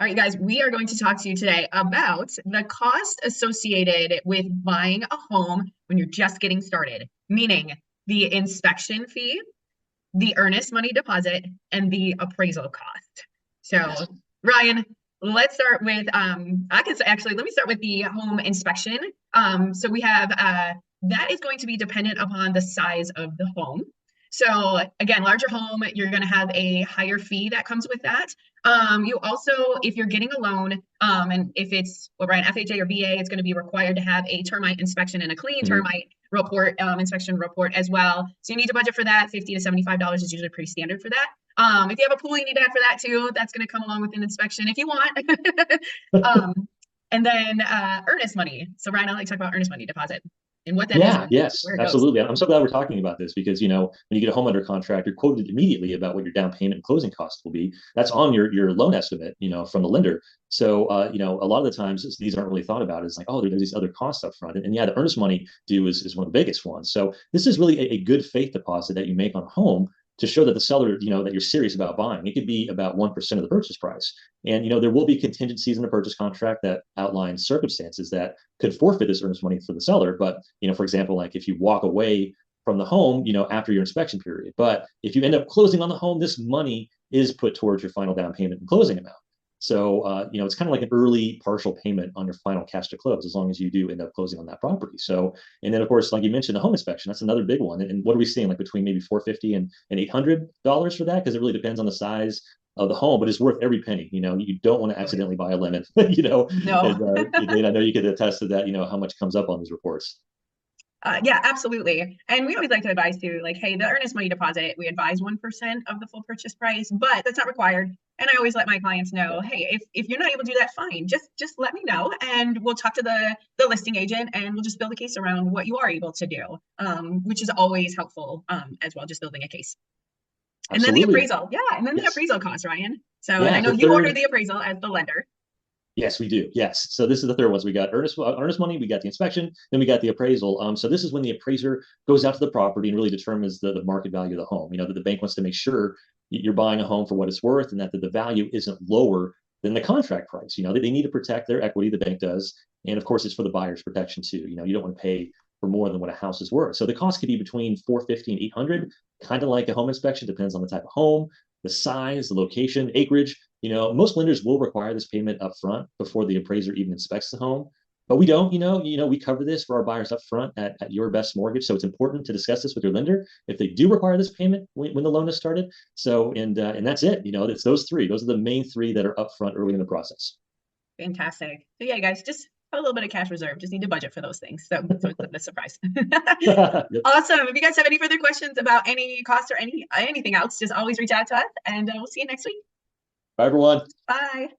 All right, guys, we are going to talk to you today about the cost associated with buying a home when you're just getting started, meaning the inspection fee, the earnest money deposit, and the appraisal cost. So, Ryan, let's start with let me start with the home inspection. So we have that is going to be dependent upon the size of the home. So again, larger home, you're going to have a higher fee that comes with that. You also, if you're getting a loan, and if it's Ryan, FHA or VA, it's going to be required to have a termite inspection and a clean termite report, inspection report as well. So you need to budget for that. $50 to $75 is usually pretty standard for that. If you have a pool, you need to add for that too. That's going to come along with an inspection if you want. And then earnest money. So Ryan, I'd like to talk about earnest money deposit and what that is. Yes, absolutely. I'm so glad we're talking about this because, when you get a home under contract, you're quoted immediately about what your down payment and closing costs will be. That's on your loan estimate, from the lender. So, a lot of the times these aren't really thought about. It's like, oh, there's these other costs up front. And yeah, the earnest money due is one of the biggest ones. So this is really a good faith deposit that you make on a home to show that the seller, that you're serious about buying. It could be about 1% of the purchase price. And, there will be contingencies in the purchase contract that outline circumstances that could forfeit this earnest money for the seller. But, for example, like if you walk away from the home, after your inspection period, but if you end up closing on the home, this money is put towards your final down payment and closing amount. So, it's kind of like an early partial payment on your final cash to close, as long as you do end up closing on that property. So, and then of course, like you mentioned, the home inspection, that's another big one. And what are we seeing, like between maybe $450 and $800 for that? Because it really depends on the size of the home, but it's worth every penny. You don't want to accidentally buy a lemon, No. And, I know you could attest to that, how much comes up on these reports. Yeah, absolutely. And we always like to advise too, like, hey, the earnest money deposit, we advise 1% of the full purchase price, but that's not required. And I always let my clients know, hey, if you're not able to do that, fine. Just let me know and we'll talk to the listing agent and we'll just build a case around what you are able to do, which is always helpful as well, just building a case. And then the appraisal. Yeah. And then the appraisal cost, Ryan. So and I know you order the appraisal as the lender. Yes, we do. Yes. So this is the third one. So we got earnest money, we got the inspection, then we got the appraisal. So this is when the appraiser goes out to the property and really determines the market value of the home. That the bank wants to make sure you're buying a home for what it's worth and that the value isn't lower than the contract price. They need to protect their equity, the bank does. And of course, it's for the buyer's protection too. You don't want to pay for more than what a house is worth. So the cost could be between $450 and $800, kind of like a home inspection, depends on the type of home, the size, the location, acreage. Most lenders will require this payment up front before the appraiser even inspects the home. But we don't, we cover this for our buyers up front at Your Best Mortgage. So it's important to discuss this with your lender if they do require this payment when the loan is started. So, and that's it. It's those three. Those are the main three that are upfront early in the process. Fantastic. So yeah, guys, just have a little bit of cash reserve. Just need to budget for those things. So it's a surprise. Yep. Awesome. If you guys have any further questions about any costs or anything else, just always reach out to us and we'll see you next week. Bye, everyone. Bye.